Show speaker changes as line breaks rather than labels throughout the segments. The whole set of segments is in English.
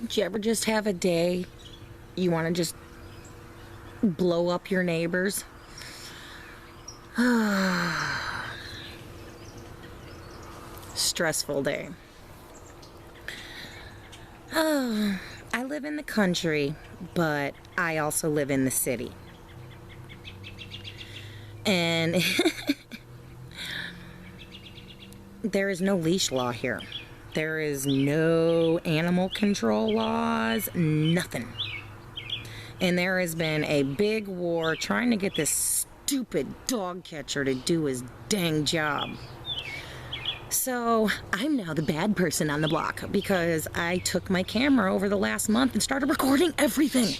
Don't you ever just have a day you want to just blow up your neighbors? Stressful day. Oh, I live in the country, but I also live in the city. And there is no leash law here. There is no animal control laws, nothing. And there has been a big war trying to get this stupid dog catcher to do his dang job. So I'm now the bad person on the block because I took my camera over the last month and started recording everything.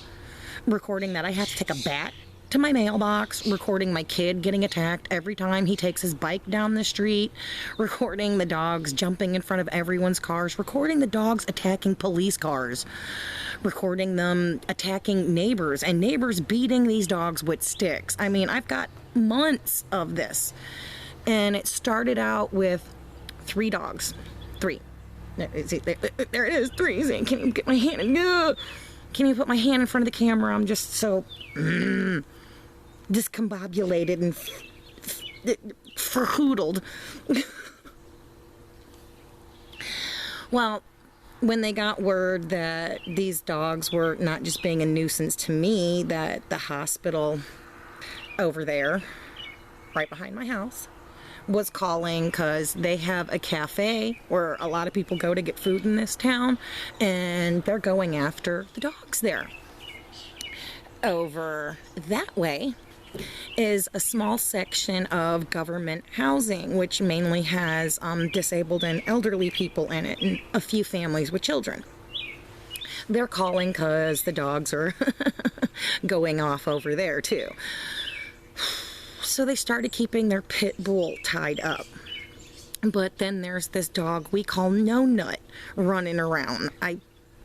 Recording that I have to take a bat to my mailbox, recording my kid getting attacked every time he takes his bike down the street, recording the dogs jumping in front of everyone's cars, recording the dogs attacking police cars, recording them attacking neighbors, and neighbors beating these dogs with sticks. I mean, I've got months of this. And it started out with 3 dogs. 3. There it is, 3. See, can you get my hand in? Can you put my hand in front of the camera? I'm just so discombobulated and verhoodled. Well, when they got word that these dogs were not just being a nuisance to me, that the hospital over there, right behind my house, was calling because they have a cafe where a lot of people go to get food in this town, and they're going after the dogs there. Over that way is a small section of government housing, which mainly has disabled and elderly people in it, and a few families with children. They're calling because the dogs are going off over there too. So they started keeping their pit bull tied up. But then there's this dog we call No Nut running around. I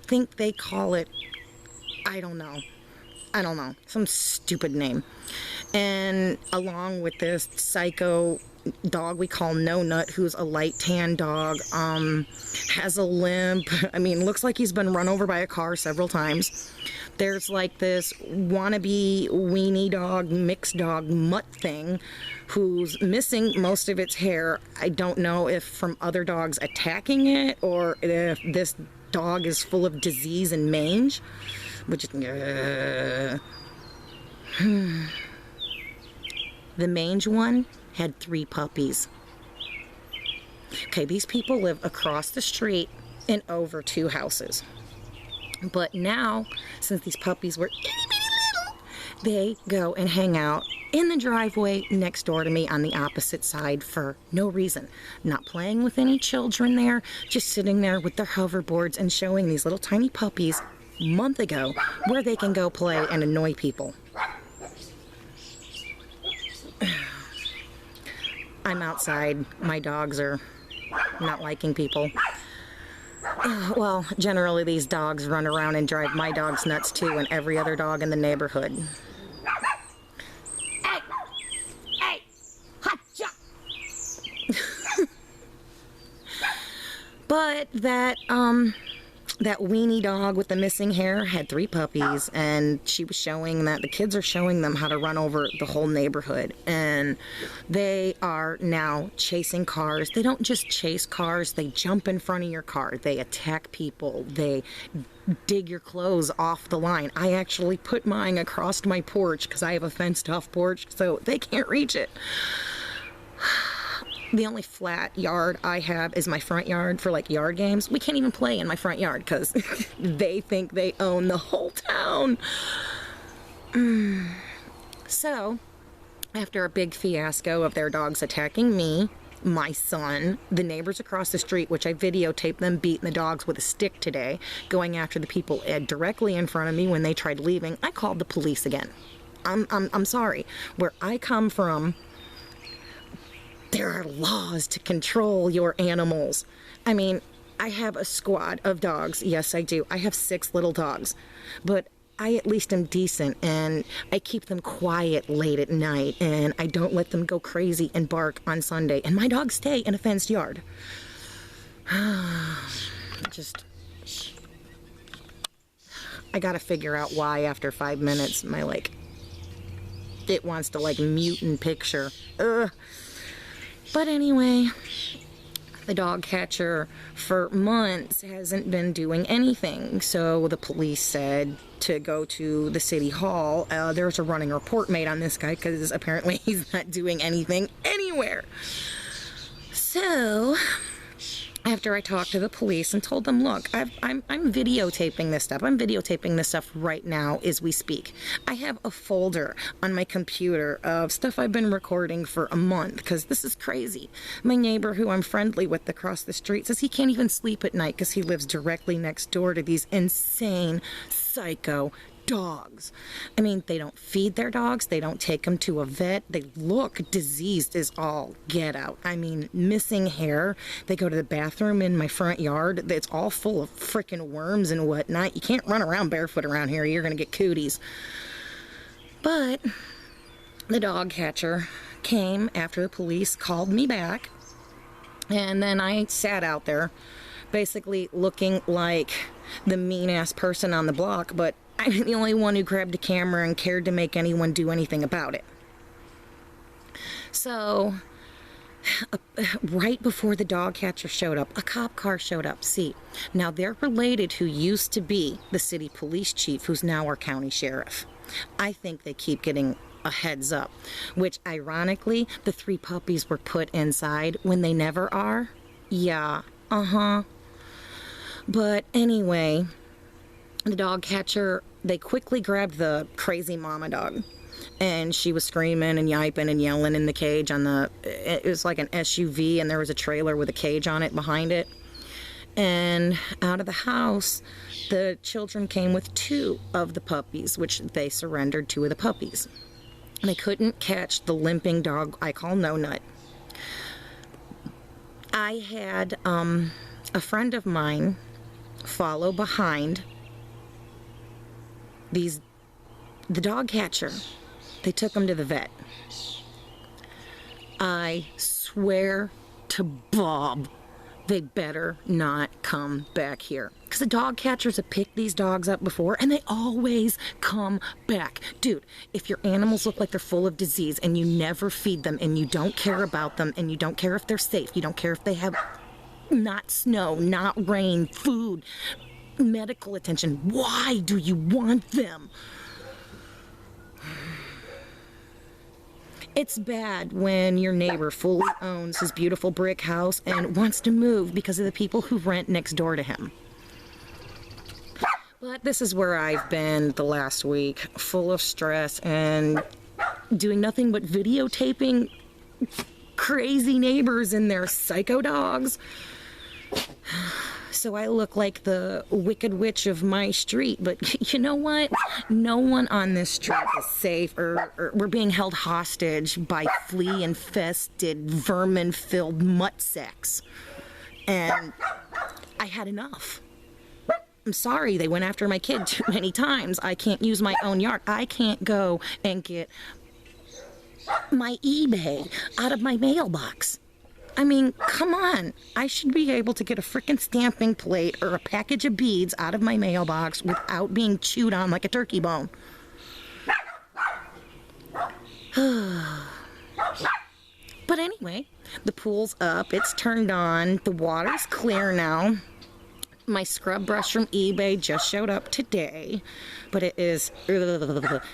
think they call it, I don't know, some stupid name. And along with this psycho dog we call No Nut, who's a light tan dog, has a limp. I mean, looks like he's been run over by a car several times. There's like this wannabe weenie dog, mixed dog mutt thing who's missing most of its hair. I don't know if from other dogs attacking it or if this dog is full of disease and mange, which is... The mange one had 3 puppies. Okay, these people live across the street and over 2 houses. But now, since these puppies were itty-bitty little, they go and hang out in the driveway next door to me on the opposite side for no reason. Not playing with any children there, just sitting there with their hoverboards and showing these little tiny puppies a month ago where they can go play and annoy people. I'm outside. My dogs are not liking people. Well, generally these dogs run around and drive my dogs nuts too, and every other dog in the neighborhood. Hey! Hotcha! But that weenie dog with the missing hair had 3 puppies, and she was showing that the kids are showing them how to run over the whole neighborhood, and they are now chasing cars. They don't just chase cars, they jump in front of your car, they attack people, they dig your clothes off the line. I actually put mine across my porch because I have a fenced off porch, so they can't reach it. The only flat yard I have is my front yard for like yard games. We can't even play in my front yard because they think they own the whole town. So, after a big fiasco of their dogs attacking me, my son, the neighbors across the street, which I videotaped them beating the dogs with a stick today, going after the people directly in front of me when they tried leaving, I called the police again. I'm sorry. Where I come from, there are laws to control your animals. I mean, I have a squad of dogs. Yes, I do. I have 6 little dogs. But I at least am decent, and I keep them quiet late at night, and I don't let them go crazy and bark on Sunday. And my dogs stay in a fenced yard. Just... I gotta figure out why after 5 minutes my, like, it wants to, like, mute and picture. Ugh. But anyway, the dog catcher for months hasn't been doing anything. So the police said to go to the city hall. There's a running report made on this guy because apparently he's not doing anything anywhere. So after I talked to the police and told them, look, I'm videotaping this stuff. I'm videotaping this stuff right now as we speak. I have a folder on my computer of stuff I've been recording for a month because this is crazy. My neighbor, who I'm friendly with across the street, says he can't even sleep at night because he lives directly next door to these insane, psycho dogs. I mean, they don't feed their dogs. They don't take them to a vet. They look diseased as all get out. I mean, missing hair. They go to the bathroom in my front yard. It's all full of freaking worms and whatnot. You can't run around barefoot around here. You're going to get cooties. But the dog catcher came after the police called me back. And then I sat out there basically looking like the mean-ass person on the block, but I'm the only one who grabbed a camera and cared to make anyone do anything about it. So, right before the dog catcher showed up, a cop car showed up. See, now they're related who used to be the city police chief, who's now our county sheriff. I think they keep getting a heads up, which ironically, the 3 puppies were put inside when they never are. Yeah, But anyway, the dog catcher, they quickly grabbed the crazy mama dog, and she was screaming and yiping and yelling in the cage on it was like an SUV, and there was a trailer with a cage on it behind it. And out of the house, the children came with 2 of the puppies, which they surrendered 2 of the puppies. They couldn't catch the limping dog I call No Nut. I had a friend of mine follow behind the dog catcher. They took him to the vet. I swear to Bob, they better not come back here. Because the dog catchers have picked these dogs up before, and they always come back. Dude, if your animals look like they're full of disease, and you never feed them, and you don't care about them, and you don't care if they're safe, you don't care if they have not snow, not rain, food, medical attention, why do you want them? It's bad when your neighbor fully owns his beautiful brick house and wants to move because of the people who rent next door to him. But this is where I've been the last week, full of stress and doing nothing but videotaping crazy neighbors and their psycho dogs. So I look like the Wicked Witch of my street, but you know what? No one on this street is safe, or we're being held hostage by flea-infested, vermin-filled mutt sacks. And I had enough. I'm sorry they went after my kid too many times. I can't use my own yard. I can't go and get my eBay out of my mailbox. I mean, come on. I should be able to get a frickin' stamping plate or a package of beads out of my mailbox without being chewed on like a turkey bone. But anyway, the pool's up. It's turned on. The water's clear now. My scrub brush from eBay just showed up today, but it is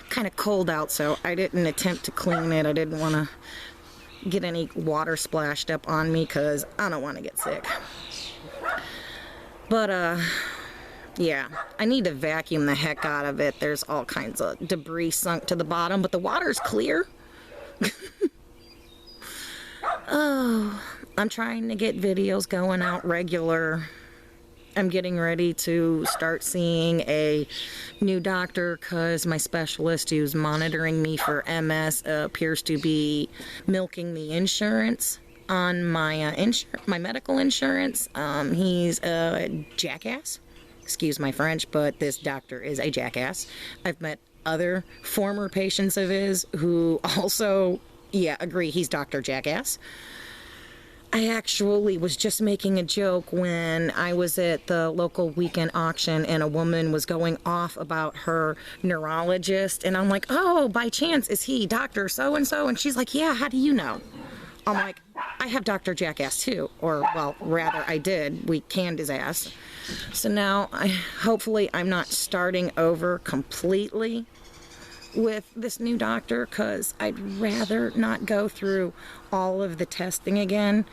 kind of cold out, so I didn't attempt to clean it. I didn't want to get any water splashed up on me because I don't want to get sick. But yeah, I need to vacuum the heck out of it. There's all kinds of debris sunk to the bottom, but the water's clear. Oh, I'm trying to get videos going out regular. I'm getting ready to start seeing a new doctor because my specialist who's monitoring me for MS appears to be milking the insurance on my my medical insurance. He's a jackass. Excuse my French, but this doctor is a jackass. I've met other former patients of his who also, yeah, agree he's Dr. Jackass. I actually was just making a joke when I was at the local weekend auction and a woman was going off about her neurologist. And I'm like, oh, by chance, is he Dr. So-and-so? And she's like, yeah, how do you know? I'm like, I have Dr. Jackass too. Or, well, rather, I did. We canned his ass. So now, hopefully, I'm not starting over completely with this new doctor, because I'd rather not go through all of the testing again.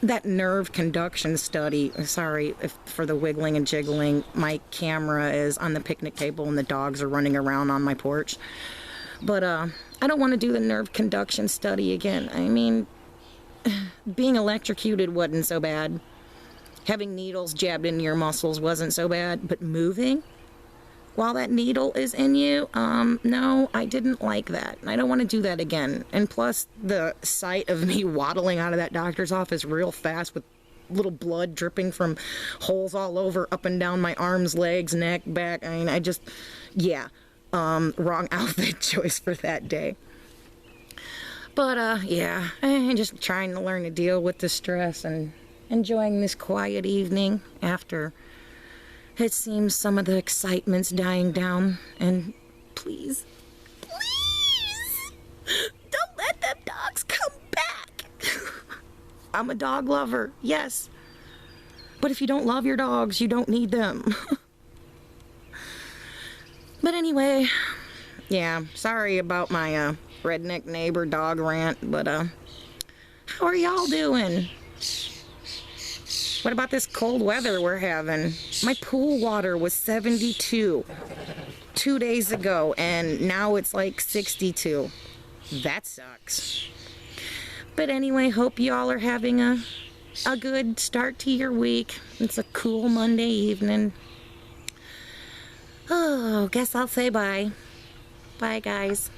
That nerve conduction study, sorry for the wiggling and jiggling, my camera is on the picnic table and the dogs are running around on my porch. But I don't want to do the nerve conduction study again. I mean, being electrocuted wasn't so bad. Having needles jabbed into your muscles wasn't so bad, but moving while that needle is in you, no, I didn't like that. I don't want to do that again. And plus, the sight of me waddling out of that doctor's office real fast with little blood dripping from holes all over, up and down my arms, legs, neck, back. I mean, wrong outfit choice for that day. But, yeah, I'm just trying to learn to deal with the stress and enjoying this quiet evening after it seems some of the excitement's dying down. And please, don't let them dogs come back. I'm a dog lover, yes. But if you don't love your dogs, you don't need them. But anyway, yeah, sorry about my redneck neighbor dog rant, but how are y'all doing? What about this cold weather we're having? My pool water was 72 2 days ago, and now it's like 62. That sucks. But anyway, hope y'all are having a good start to your week. It's a cool Monday evening. Oh, guess I'll say bye. Bye, guys.